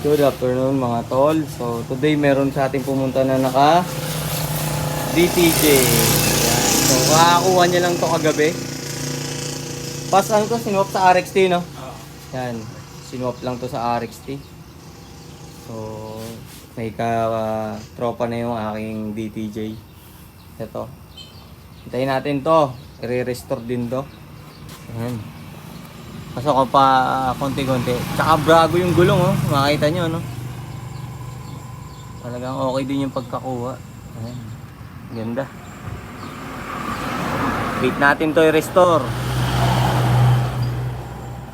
Good afternoon mga tol. So today meron sa ating pumunta na naka DTJ. Yan. So kakakuha niya lang to kagabi. Pas ano to, sinwap sa RXT no? Yan. Sinwap lang to sa RXT. So may tropa na yung aking DTJ. Ito. Hintayin natin to. I-restore din to. Yan. Pasok ko pa konti-konti. Tsaka brago yung gulong oh. Makita nyo no. Talagang okay din yung pagkakuha. Ayan. Ganda. Wait natin to i-restore.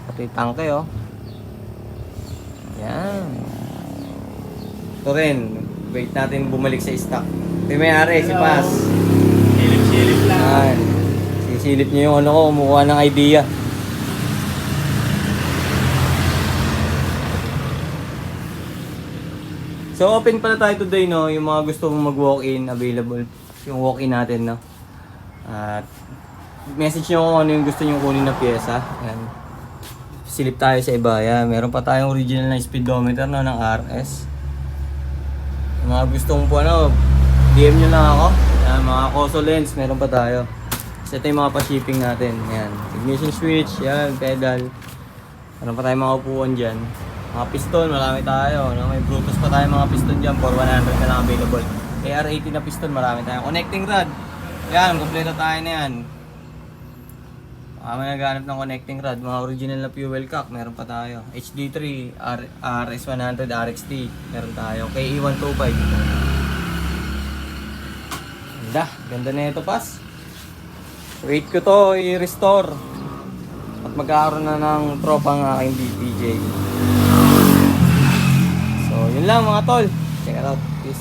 Pati tangke oh. Ayan. Ito rin. Wait natin bumalik sa stock. Ito yung may-ari si Paz. Silip-silip lang. Ayan. Sisilip niyo yung ano ko. Kumukuha ng idea. So open pala tayo today no, yung mga gusto mong mag-walk-in available. Yung walk-in natin no. At message nyo kung ano yung gusto nyo kunin na pyesa. Ayan. Silip tayo sa iba. Ayan. Meron pa tayong original na speedometer no, ng RS. Yung mga gustong po ano, DM nyo lang ako. Ayan, mga Koso lens, meron pa tayo. So ito yung mga pa-shipping natin. Ayan. Ignition switch, yan, pedal. Meron pa tayong mga upuan dyan. Mga piston, marami tayo. No? May Brutus pa tayo mga piston dyan. For 100 na lang available. AR80 na piston, marami tayo. Connecting rod. Yan, kompleto tayo na yan. May naghanap ng connecting rod. Mga original na fuel cock, meron pa tayo. HD3, RS100, RXT, meron tayo. KE125. Ganda, ganda na ito pas. Wait ko to i-restore. At magkakaroon na ng tropang aking DTJ. So, yun lang mga tol. Check it out. Peace.